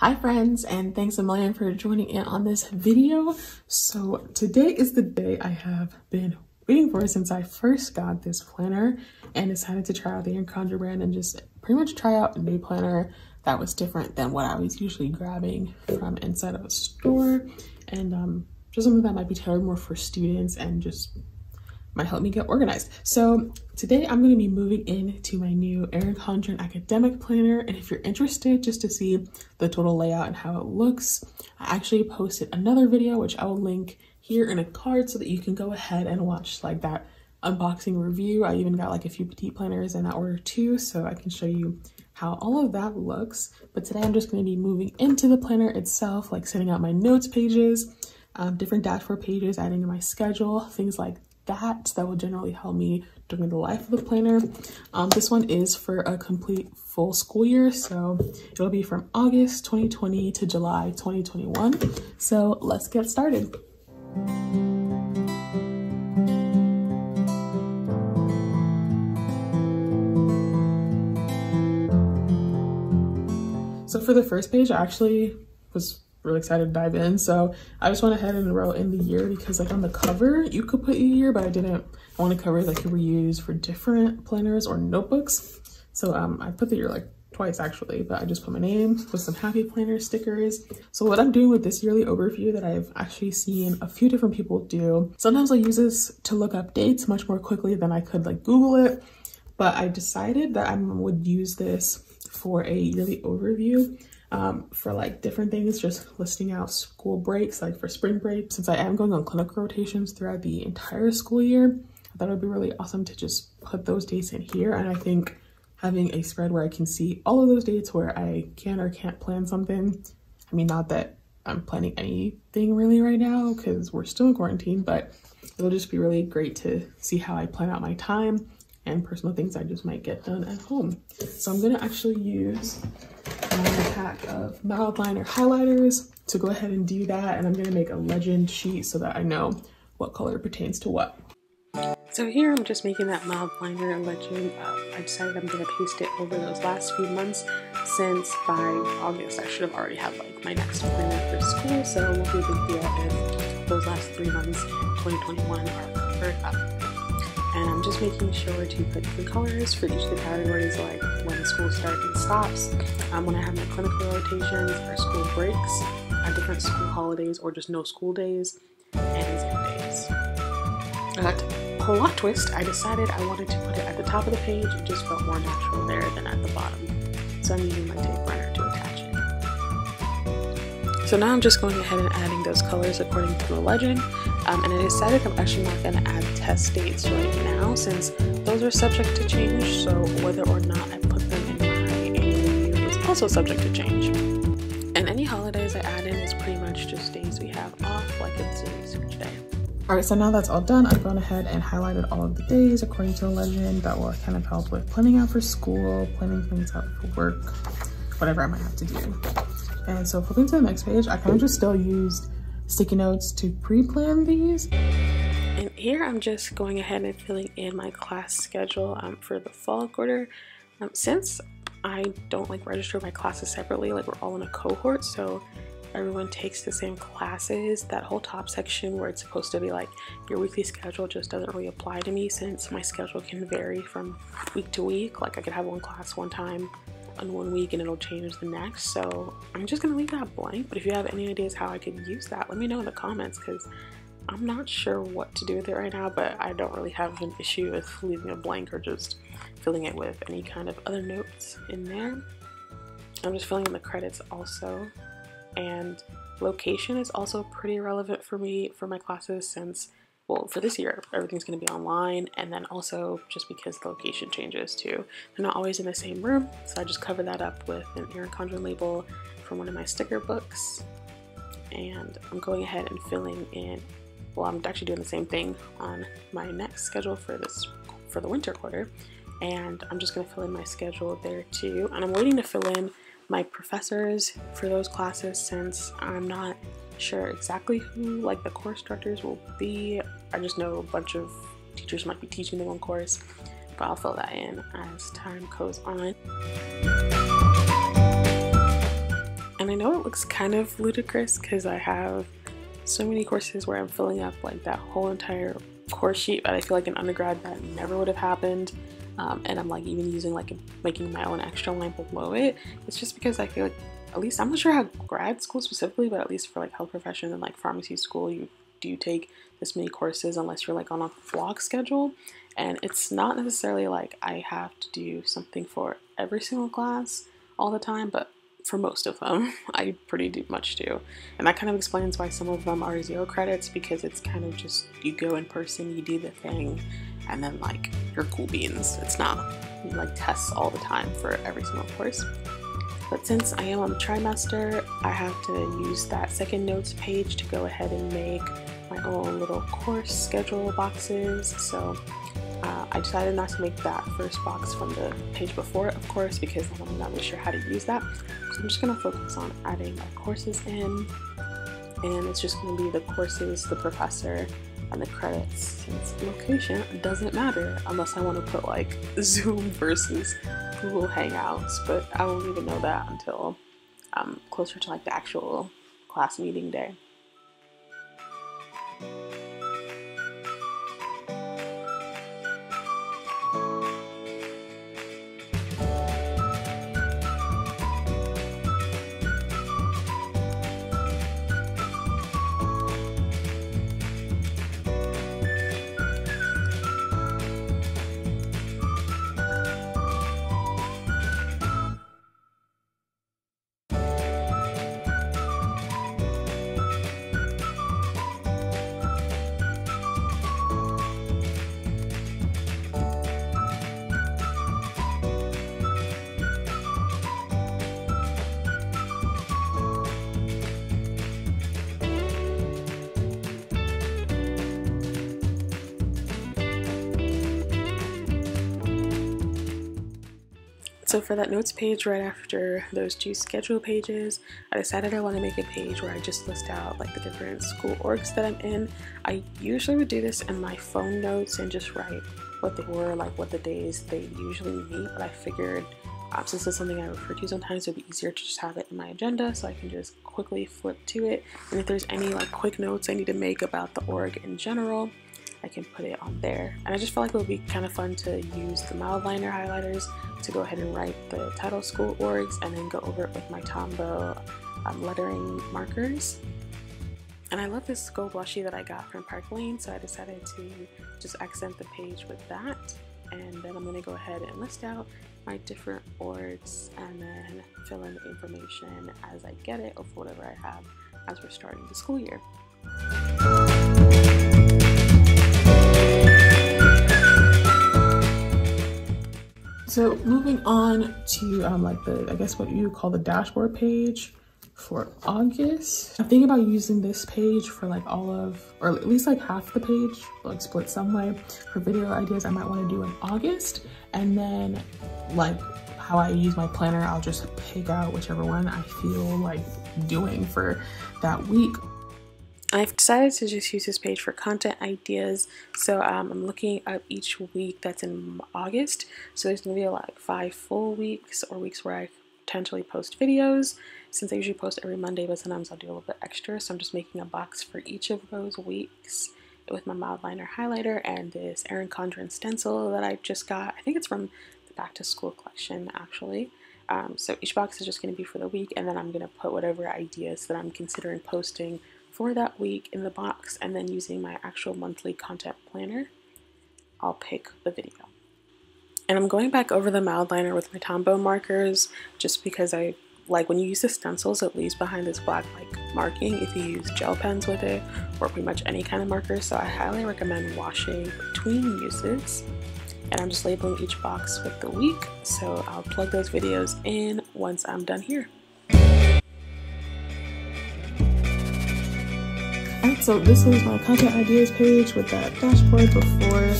Hi friends, and thanks a million for joining in on this video. So today is the day I have been waiting for since I first got this planner and decided to try out the Erin Condren brand and just pretty much try out a new planner that was different than what I was usually grabbing from inside of a store, and just something that might be tailored more for students and just might help me get organized. So today I'm going to be moving into my new Erin Condren academic planner, and if you're interested just to see the total layout and how it looks, I actually posted another video which I will link here in a card so that you can go ahead and watch like that unboxing review. I even got like a few petite planners in that order too, so I can show you how all of that looks. But today I'm just going to be moving into the planner itself, like setting out my notes pages, different dashboard pages, adding to my schedule, things like that will generally help me during the life of the planner. This one is for a complete full school year, so it'll be from August 2020 to July 2021. So let's get started. So for the first page, I actually was really excited to dive in, so I just went ahead and wrote in the year because like on the cover you could put your year, but I want to cover that could be used for different planners or notebooks. So I put the year like twice actually, but I just put my name with some happy planner stickers. So what I'm doing with this yearly overview that I've actually seen a few different people do, sometimes I use this to look up dates much more quickly than I could like Google it, but I decided that I would use this for a yearly overview for like different things, just listing out school breaks, like for spring break. Since I am going on clinical rotations throughout the entire school year, I thought it would be really awesome to just put those dates in here. And I think having a spread where I can see all of those dates where I can or can't plan something. I mean, not that I'm planning anything really right now because we're still in quarantine, but it'll just be really great to see how I plan out my time and personal things I just might get done at home. So I'm gonna actually use my pack of mild liner highlighters to go ahead and do that, and I'm gonna make a legend sheet so that I know what color pertains to what. So here I'm just making that mild liner legend. I decided I'm gonna paste it over those last few months, since by August I should have already had like my next planner for school, so it won't be a big deal if those last 3 months, 2021, are covered up. And I'm just making sure to put different colors for each of the categories, like when school starts and stops, when I have my clinical rotations or school breaks, different school holidays or just no school days, and exam days. Plot twist, I decided I wanted to put it at the top of the page. It just felt more natural there than at the bottom. So I'm using my tape runner to attach it. So now I'm just going ahead and adding those colors according to the legend. And I decided I'm actually not going to add test dates right now since those are subject to change, so whether or not I put them in my annual review is also subject to change. And any holidays I add in is pretty much just days we have off, like it's a research day. Alright, so now that's all done, I've gone ahead and highlighted all of the days according to the legend. That will kind of help with planning out for school, planning things out for work, whatever I might have to do. And so flipping to the next page, I kind of just still used sticky notes to pre-plan these. And here I'm just going ahead and filling in my class schedule for the fall quarter. Since I don't like register my classes separately, like we're all in a cohort, so everyone takes the same classes, that whole top section where it's supposed to be like your weekly schedule just doesn't really apply to me since my schedule can vary from week to week. Like I could have one class one time on 1 week and it'll change the next, so I'm just gonna leave that blank. But if you have any ideas how I could use that, let me know in the comments because I'm not sure what to do with it right now, but I don't really have an issue with leaving a blank or just filling it with any kind of other notes in there. I'm just filling in the credits also, and location is also pretty relevant for me for my classes since, well, for this year, everything's going to be online, and then also just because the location changes too. They're not always in the same room, so I just cover that up with an Erin Condren label from one of my sticker books. And I'm going ahead and filling in, well, I'm actually doing the same thing on my next schedule for the winter quarter, and I'm just going to fill in my schedule there too. And I'm waiting to fill in my professors for those classes since I'm not sure exactly who like the course directors will be. I just know a bunch of teachers might be teaching the one course, but I'll fill that in as time goes on. And I know it looks kind of ludicrous because I have so many courses where I'm filling up like that whole entire course sheet, but I feel like in undergrad that never would have happened. And I'm like even using like making my own extra line below it. It's just because I feel like, at least I'm not sure how grad school specifically, but at least for like health profession and like pharmacy school, you do take this many courses unless you're like on a block schedule. And it's not necessarily like I have to do something for every single class all the time, but for most of them I pretty much do. And that kind of explains why some of them are 0 credits, because it's kind of just you go in person, you do the thing, and then like you're cool beans. It's not like tests all the time for every single course. But since I am on the trimester, I have to use that second notes page to go ahead and make my own little course schedule boxes. So I decided not to make that first box from the page before, of course, because I'm not really sure how to use that. So I'm just going to focus on adding my courses in, and it's just going to be the courses, the professor, and the credits, since location doesn't matter unless I want to put like Zoom versus Google Hangouts, but I won't even know that until closer to like the actual class meeting day. So for that notes page right after those 2 schedule pages, I decided I want to make a page where I just list out like the different school orgs that I'm in. I usually would do this in my phone notes and just write what they were, like what the days they usually meet, but I figured since it's something I refer to sometimes, it would be easier to just have it in my agenda so I can just quickly flip to it. And if there's any like quick notes I need to make about the org in general, I can put it on there. And I just felt like it would be kind of fun to use the mild liner highlighters to go ahead and write the title school orgs and then go over it with my Tombow lettering markers. And I love this gold washi that I got from Park Lane, so I decided to just accent the page with that. And then I'm going to go ahead and list out my different orgs and then fill in the information as I get it of whatever I have as we're starting the school year. So moving on to like the, I guess what you call the dashboard page for August. I'm thinking about using this page for like all of, or at least like half the page, like split some way for video ideas I might want to do in August. And then like how I use my planner, I'll just pick out whichever one I feel like doing for that week. I've decided to just use this page for content ideas. So I'm looking at each week that's in August. So there's gonna be like 5 full weeks or weeks where I potentially post videos. Since I usually post every Monday, but sometimes I'll do a little bit extra. So I'm just making a box for each of those weeks with my mild liner highlighter and this Erin Condren stencil that I just got. I think it's from the back to school collection actually. So each box is just gonna be for the week, and then I'm gonna put whatever ideas that I'm considering posting for that week in the box, and then using my actual monthly content planner, I'll pick the video. And I'm going back over the mild liner with my Tombow markers just because I like when you use the stencils, it leaves behind this black like marking if you use gel pens with it or pretty much any kind of marker. So I highly recommend washing between uses. And I'm just labeling each box with the week, so I'll plug those videos in once I'm done here. Alright, so this is my content ideas page with that dashboard before.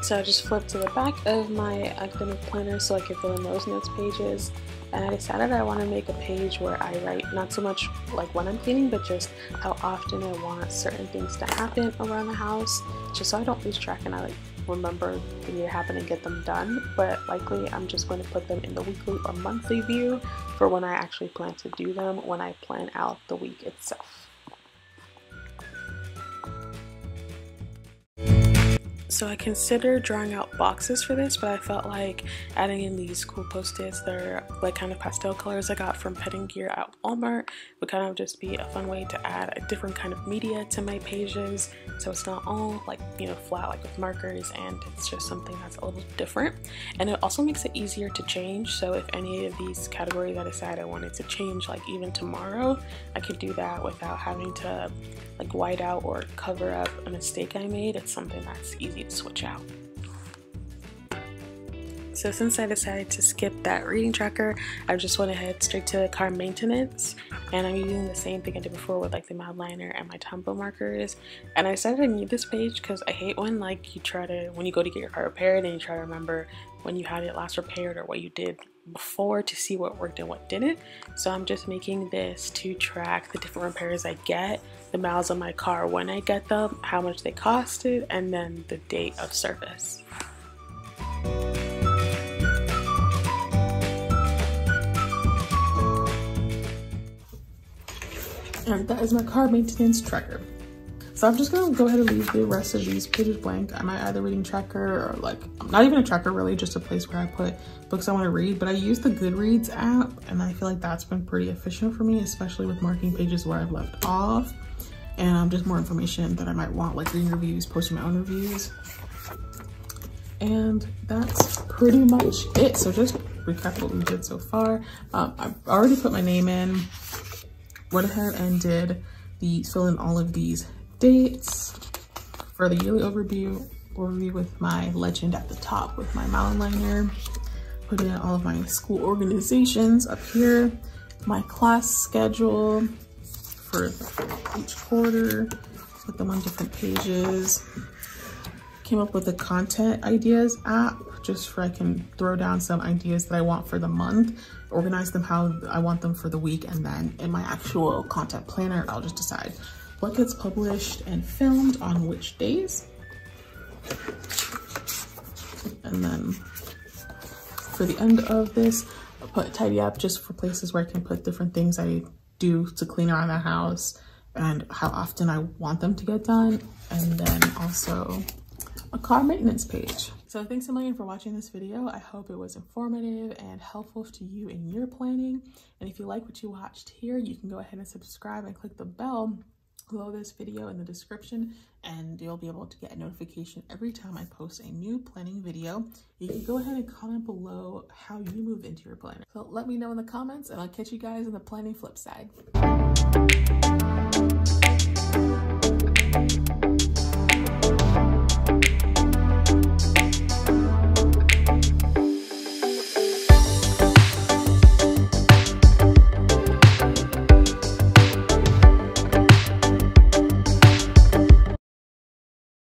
So So I just flipped to the back of my academic planner so I can fill in those notes pages, and I decided I want to make a page where I write not so much like when I'm cleaning, but just how often I want certain things to happen around the house, just so I don't lose track and I like remember they need to happen and get them done. But likely I'm just going to put them in the weekly or monthly view for when I actually plan to do them, when I plan out the week itself. So I considered drawing out boxes for this, but I felt like adding in these cool post-its that are like kind of pastel colors I got from Petting Gear at Walmart would kind of just be a fun way to add a different kind of media to my pages, so it's not all like, you know, flat like with markers, and it's just something that's a little different. And it also makes it easier to change, so if any of these categories I decide I wanted to change like even tomorrow, I could do that without having to like white out or cover up a mistake I made. It's something that's easy to switch out. So since I decided to skip that reading tracker, I just went ahead straight to car maintenance, and I'm using the same thing I did before with like the mouth liner and my Tombow markers. And I decided I need this page because I hate when like you try to, when you go to get your car repaired and you try to remember when you had it last repaired or what you did before to see what worked and what didn't. So I'm just making this to track the different repairs I get, the miles on my car when I get them, how much they costed, and then the date of service. And that is my car maintenance tracker. So I'm just gonna go ahead and leave the rest of these pages blank. I might add a reading tracker, or like, not even a tracker really, just a place where I put books I wanna read. But I use the Goodreads app, and I feel like that's been pretty efficient for me, especially with marking pages where I've left off. And just more information that I might want, like reading reviews, posting my own reviews. And that's pretty much it. So just recap what we did so far. I've already put my name in, went ahead and did fill in all of these dates for the yearly overview with my legend at the top with my malin liner. Put in all of my school organizations up here, my class schedule for each quarter, put them on different pages. Came up with the content ideas app just for I can throw down some ideas that I want for the month, organize them how I want them for the week, and then in my actual content planner, I'll just decide what gets published and filmed on which days. And then for the end of this, I'll put tidy up just for places where I can put different things I do to clean around the house and how often I want them to get done. And then also a car maintenance page. So thanks a million for watching this video. I hope it was informative and helpful to you in your planning. And if you like what you watched here, you can go ahead and subscribe and click the bell below this video in the description, and you'll be able to get a notification every time I post a new planning video. You can go ahead and comment below how you move into your planner. So let me know in the comments, and I'll catch you guys on the planning flip side.